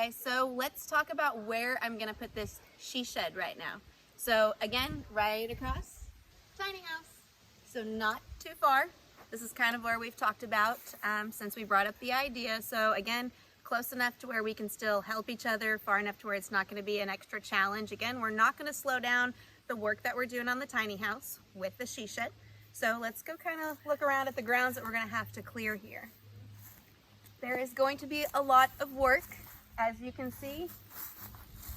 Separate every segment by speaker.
Speaker 1: Okay, so let's talk about where I'm gonna put this she shed right now. So again, right across, tiny house. So not too far. This is kind of where we've talked about since we brought up the idea. So again, close enough to where we can still help each other, far enough to where it's not gonna be an extra challenge. Again, we're not gonna slow down the work that we're doing on the tiny house with the she shed. So let's go kind of look around at the grounds that we're gonna have to clear here. There is going to be a lot of work. As you can see,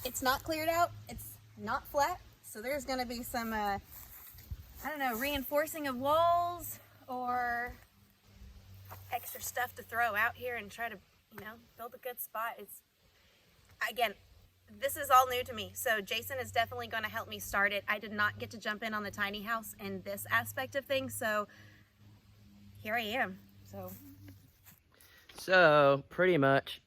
Speaker 1: it's not cleared out, it's not flat, so there's going to be some, I don't know, reinforcing of walls or extra stuff to throw out here and try to, build a good spot. Again, this is all new to me, so Jason is definitely going to help me start it. I did not get to jump in on the tiny house in this aspect of things, so here I am.
Speaker 2: So pretty much,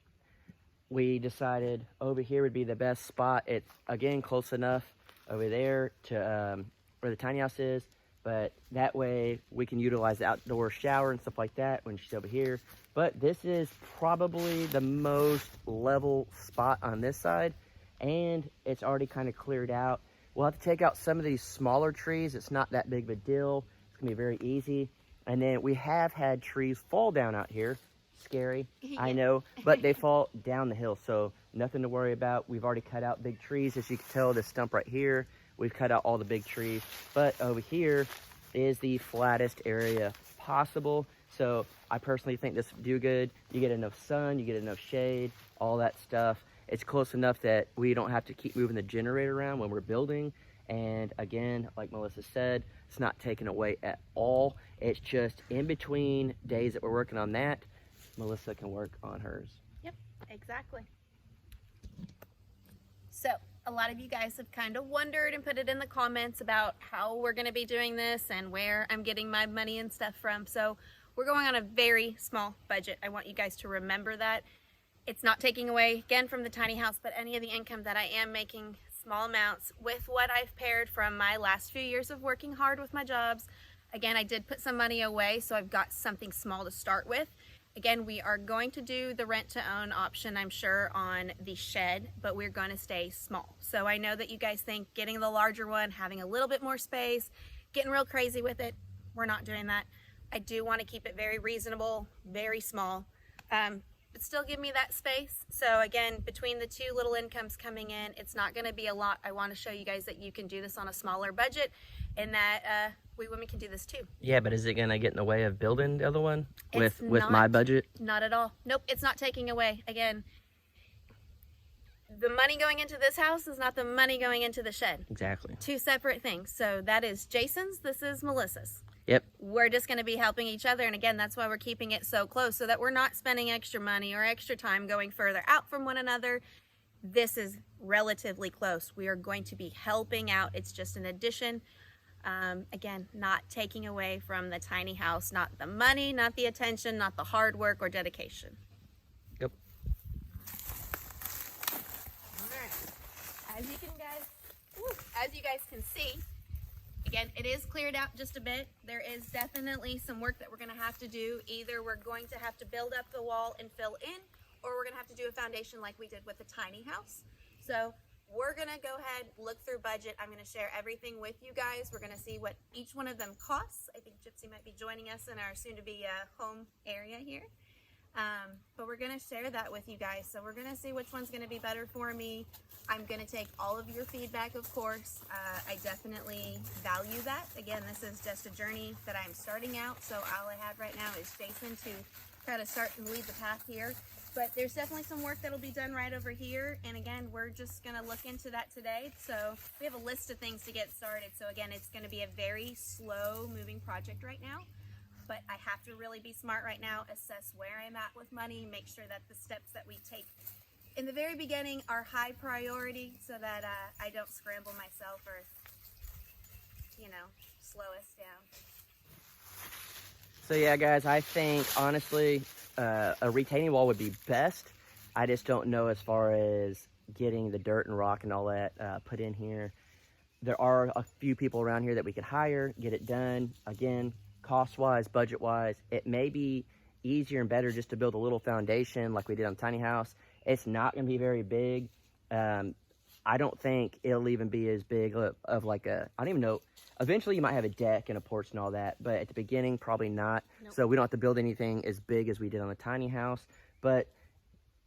Speaker 2: we decided over here would be the best spot. It's, again, close enough over there to where the tiny house is, but that way we can utilize the outdoor shower and stuff like that when she's over here. But this is probably the most level spot on this side, and it's already kind of cleared out. We'll have to take out some of these smaller trees. It's not that big of a deal. It's gonna be very easy. And then we have had trees fall down out here. Scary, yeah. I know, but they fall down the hill, so nothing to worry about. We've already cut out big trees. As you can tell, this stump right here, we've cut out all the big trees. But over here is the flattest area possible. So I personally think this would do good. You get enough sun, you get enough shade, all that stuff. It's close enough that we don't have to keep moving the generator around when we're building. And again, like Melissa said, it's not taken away at all. It's just in between days that we're working on that, Melissa can work on hers.
Speaker 1: Yep, exactly. So a lot of you guys have kind of wondered and put it in the comments about how we're going to be doing this and where I'm getting my money and stuff from. So we're going on a very small budget. I want you guys to remember that. It's not taking away, again, from the tiny house, but any of the income that I am making, small amounts, with what I've paired from my last few years of working hard with my jobs. Again, I did put some money away, so I've got something small to start with. Again, we are going to do the rent to own option, I'm sure, on the shed, but we're going to stay small. So I know that you guys think getting the larger one, having a little bit more space, getting real crazy with it, we're not doing that. I do want to keep it very reasonable, very small, but still give me that space. So again, between the two little incomes coming in, it's not going to be a lot. I want to show you guys that you can do this on a smaller budget and that we women can do this too.
Speaker 2: Yeah, but is it going to get in the way of building the other one with
Speaker 1: not,
Speaker 2: my budget?
Speaker 1: Not at all. Nope, it's not taking away. Again, the money going into this house is not the money going into the shed.
Speaker 2: Exactly.
Speaker 1: Two separate things. So that is Jason's, this is Melissa's.
Speaker 2: Yep.
Speaker 1: We're just going to be helping each other, and again, that's why we're keeping it so close, so that we're not spending extra money or extra time going further out from one another. This is relatively close. We are going to be helping out. It's just an addition. Again, not taking away from the tiny house, not the money, not the attention, not the hard work or dedication.
Speaker 2: Yep.
Speaker 1: All right. As you guys can see, again, it is cleared out just a bit. There is definitely some work that we're going to have to do. Either we're going to have to build up the wall and fill in, or we're going to have to do a foundation like we did with the tiny house. So we're going to go ahead, look through budget. I'm going to share everything with you guys. We're going to see what each one of them costs. I think Gypsy might be joining us in our soon-to-be home area here. But we're going to share that with you guys. So we're going to see which one's going to be better for me. I'm going to take all of your feedback, of course. I definitely value that. Again, this is just a journey that I'm starting out. So all I have right now is Jason to kind of start and lead the path here. But there's definitely some work that'll be done right over here. And again, we're just going to look into that today. So we have a list of things to get started. So again, it's going to be a very slow moving project right now. But I have to really be smart right now, assess where I'm at with money, make sure that the steps that we take in the very beginning are high priority so that I don't scramble myself or, slow us down.
Speaker 2: So yeah, guys, I think, honestly, a retaining wall would be best. I just don't know as far as getting the dirt and rock and all that put in here. There are a few people around here that we could hire, get it done. Again, cost-wise, budget-wise, it may be easier and better just to build a little foundation like we did on Tiny House It's not going to be very big. I don't think it'll even be as big of like a, I don't even know. Eventually you might have a deck and a porch and all that, but at the beginning, probably not.
Speaker 1: Nope.
Speaker 2: So we don't have to build anything as big as we did on the tiny house, but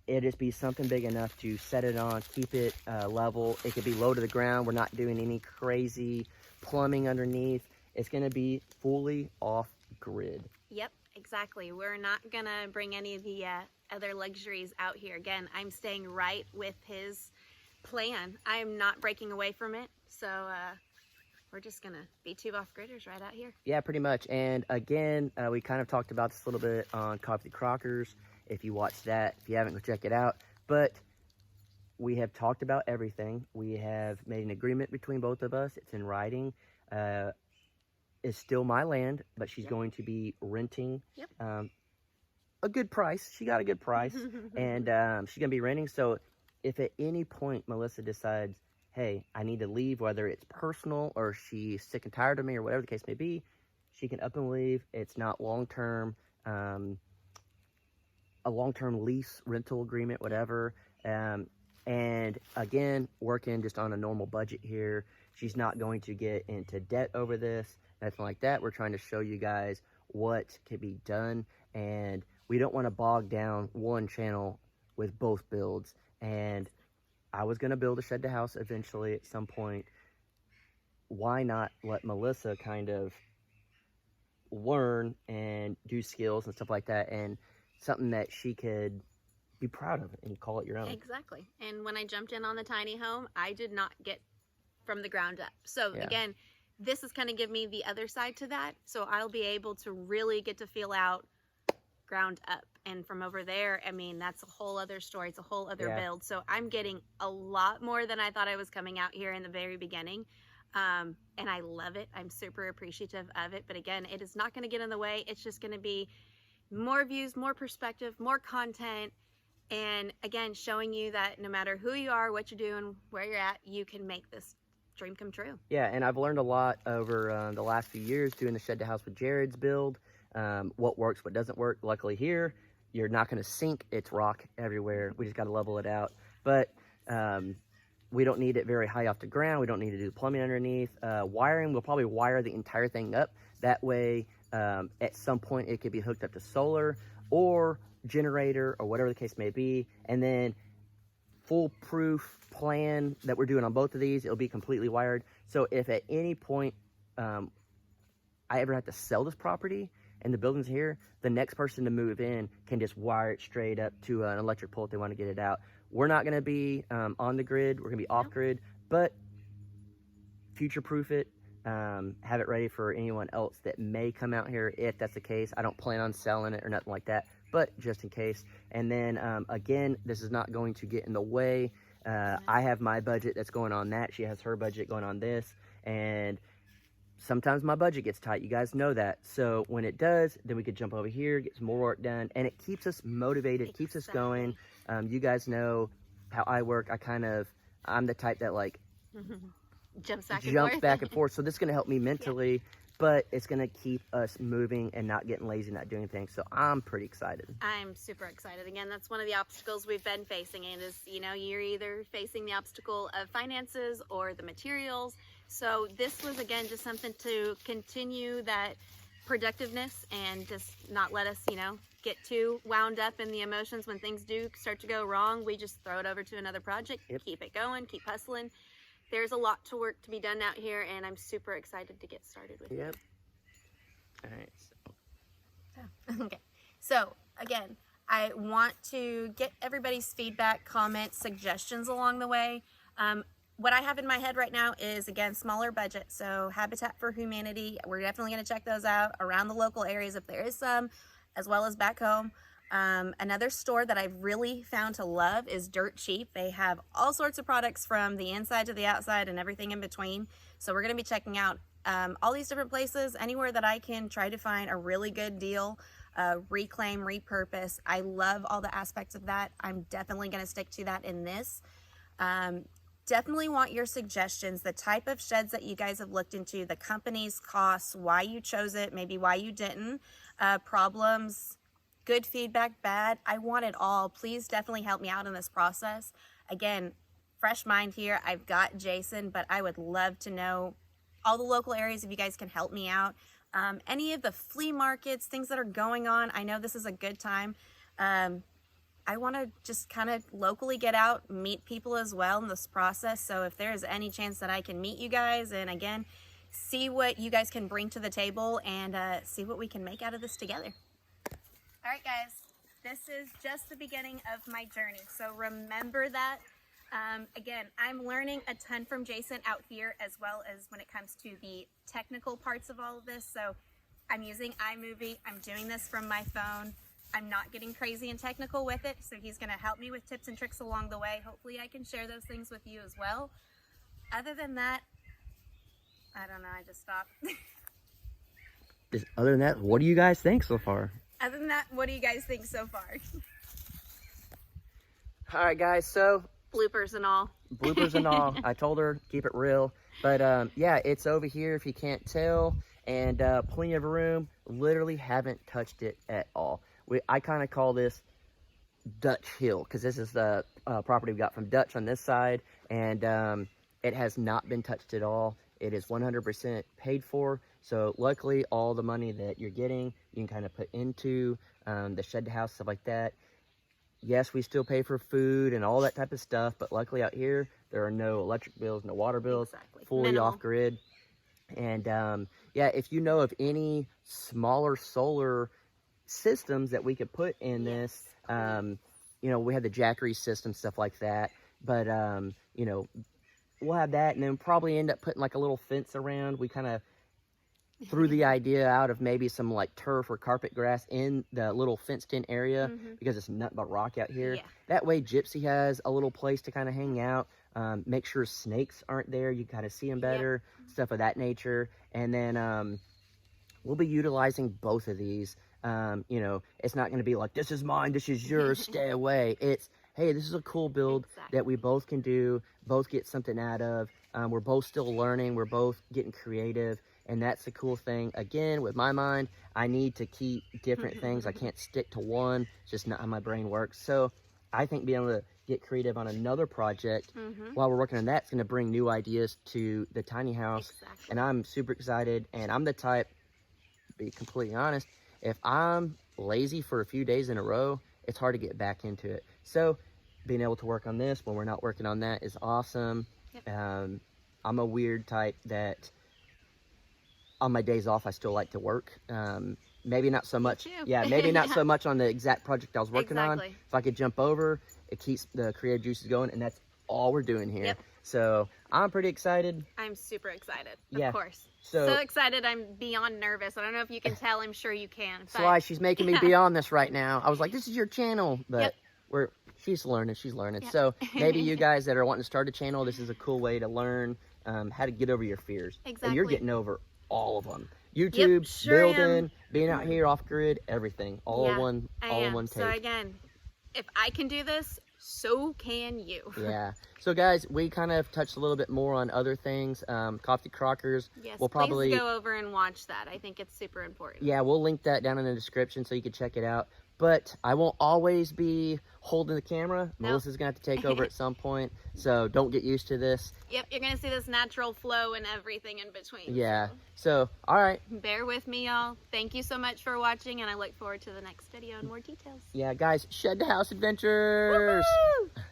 Speaker 2: it'll just be something big enough to set it on, keep it level. It could be low to the ground. We're not doing any crazy plumbing underneath. It's going to be fully off grid.
Speaker 1: Yep, exactly. We're not gonna bring any of the other luxuries out here. Again, I'm staying right with his plan. I'm not breaking away from it. So we're just gonna be two off-gridders right out here.
Speaker 2: Yeah, pretty much. And again, we kind of talked about this a little bit on Coffee Crockers. If you watched that, if you haven't, go check it out. But we have talked about everything. We have made an agreement between both of us. It's in writing. It's still my land, but she's going to be renting a good price. She got a good price, and she's going to be renting. So if at any point Melissa decides, hey, I need to leave, whether it's personal or she's sick and tired of me or whatever the case may be, she can up and leave. It's not long-term, a long-term lease, rental agreement, whatever. And again, working just on a normal budget here. She's not going to get into debt over this, nothing like that. We're trying to show you guys what can be done, and we don't want to bog down one channel with both builds. And I was going to build a shed to house eventually at some point. Why not let Melissa kind of learn and do skills and stuff like that, and something that she could be proud of and call it your own.
Speaker 1: Exactly. And when I jumped in on the tiny home, I did not get from the ground up. So again, this is kind of give me the other side to that. So I'll be able to really get to feel out ground up. And from over there, I mean, that's a whole other story. It's a whole other build. So I'm getting a lot more than I thought I was coming out here in the very beginning. And I love it. I'm super appreciative of it. But again, it is not going to get in the way. It's just going to be more views, more perspective, more content. And again, showing you that no matter who you are, what you're doing, where you're at, you can make this dream come true.
Speaker 2: Yeah, and I've learned a lot over the last few years doing the shed to house with Jared's build. What works, what doesn't work. Luckily here, you're not going to sink. It's rock everywhere. We just got to level it out. But we don't need it very high off the ground. We don't need to do plumbing underneath. Wiring, we'll probably wire the entire thing up. That way, at some point, it could be hooked up to solar or generator or whatever the case may be. And then foolproof plan that we're doing on both of these, it'll be completely wired. So if at any point I ever have to sell this property and the building's here, the next person to move in can just wire it straight up to an electric pole if they want to get it out. We're not going to be on the grid. We're going to be off grid, but future-proof it. Have it ready for anyone else that may come out here if that's the case. I don't plan on selling it or nothing like that, but just in case. And then again, this is not going to get in the way. I have my budget that's going on that. She has her budget going on this. And sometimes my budget gets tight. You guys know that. So when it does, then we could jump over here, get some more work done. And it keeps us motivated, keeps us going. You guys know how I work. I'm the type that like
Speaker 1: jumps back
Speaker 2: and forth. So this is going to help me mentally. But it's going to keep us moving and not getting lazy, not doing things. So I'm pretty excited.
Speaker 1: I'm super excited. Again, that's one of the obstacles we've been facing. And is, you know, you're either facing the obstacle of finances or the materials. So this was, again, just something to continue that productiveness and just not let us, you know, get too wound up in the emotions when things do start to go wrong. We just throw it over to another project, keep it going, keep hustling. There's a lot to work to be done out here, and I'm super excited to get started with it.
Speaker 2: All right.
Speaker 1: Okay. So, again, I want to get everybody's feedback, comments, suggestions along the way. What I have in my head right now is, again, smaller budget. So, Habitat for Humanity, we're definitely going to check those out around the local areas if there is some, as well as back home. Another store that I've really found to love is Dirt Cheap. They have all sorts of products from the inside to the outside and everything in between. So we're going to be checking out all these different places, anywhere that I can try to find a really good deal, reclaim, repurpose. I love all the aspects of that. I'm definitely going to stick to that in this. Definitely want your suggestions, the type of sheds that you guys have looked into, the company's costs, why you chose it, maybe why you didn't, problems, good feedback, bad. I want it all. Please definitely help me out in this process. Again, fresh mind here. I've got Jason, but I would love to know all the local areas if you guys can help me out. Any of the flea markets, things that are going on. I know this is a good time. I want to just kind of locally get out, meet people as well in this process. So if there's any chance that I can meet you guys and again, see what you guys can bring to the table and see what we can make out of this together. All right, guys, this is just the beginning of my journey. So remember that. Again, I'm learning a ton from Jason out here as well as when it comes to the technical parts of all of this. So I'm using iMovie. I'm doing this from my phone. I'm not getting crazy and technical with it, so he's going to help me with tips and tricks along the way. Hopefully I can share those things with you as well. Other than that, I don't know, I just stopped.
Speaker 2: Other than that, what do you guys think so far?
Speaker 1: Other than that, what do you guys think so far?
Speaker 2: All right, guys, so
Speaker 1: Bloopers and all.
Speaker 2: Bloopers and all. I told her, keep it real. But yeah, it's over here if you can't tell, and plenty of room. Literally haven't touched it at all. I kind of call this Dutch Hill because this is the property we got from Dutch on this side, and it has not been touched at all. It is 100% paid for. So luckily, all the money that you're getting, you can kind of put into the shed house, stuff like that. Yes, we still pay for food and all that type of stuff, but luckily out here, there are no electric bills, no water bills,
Speaker 1: Exactly.
Speaker 2: fully
Speaker 1: Minimal.
Speaker 2: off grid. And yeah, if you know of any smaller solar systems that we could put in this, you know, we have the Jackery system, stuff like that, but you know, we'll have that, and then probably end up putting like a little fence around. We kind of threw the idea out of maybe some like turf or carpet grass in the little fenced in area because it's nothing but rock out here.
Speaker 1: Yeah.
Speaker 2: That way Gypsy has a little place to kind of hang out, make sure snakes aren't there, you kind of see them better, stuff of that nature. And then we'll be utilizing both of these. You know, it's not going to be like, this is mine, this is yours, stay away. It's, hey, this is a cool build that we both can do, both get something out of. We're both still learning, we're both getting creative, and that's the cool thing. Again, with my mind, I need to keep different things. I can't stick to one. It's just not how my brain works. So I think being able to get creative on another project while we're working on that is going to bring new ideas to the tiny house. And I'm super excited, and I'm the type, to be completely honest, if I'm lazy for a few days in a row, it's hard to get back into it. So being able to work on this when we're not working on that is awesome. I'm a weird type that on my days off, I still like to work. Maybe not so much. Yeah, maybe not so much on the exact project I was working on. If I could jump over, it keeps the creative juices going, and that's all we're doing here. So I'm pretty excited.
Speaker 1: I'm super excited, of course.
Speaker 2: So
Speaker 1: excited, I'm beyond nervous. I don't know if you can tell, I'm sure you can. But...
Speaker 2: Sly, she's making me be on this right now. I was like, this is your channel, but she's learning. So maybe you guys that are wanting to start a channel, this is a cool way to learn how to get over your fears. And you're getting over all of them. YouTube, building, being out here off grid, everything, all in one take.
Speaker 1: So again, if I can do this, so can you.
Speaker 2: So guys, we kind of touched a little bit more on other things. Coffee Crockers.
Speaker 1: Yes,
Speaker 2: we'll probably
Speaker 1: please go over and watch that. I think it's super important.
Speaker 2: Yeah, we'll link that down in the description so you can check it out. But I won't always be holding the camera. Melissa's going to have to take over at some point, so don't get used to this.
Speaker 1: Yep, you're going to see this natural flow and everything in between.
Speaker 2: So, all right.
Speaker 1: Bear with me, y'all. Thank you so much for watching, and I look forward to the next video and more details.
Speaker 2: Yeah, guys, Shed the House Adventures!
Speaker 1: Woo-hoo!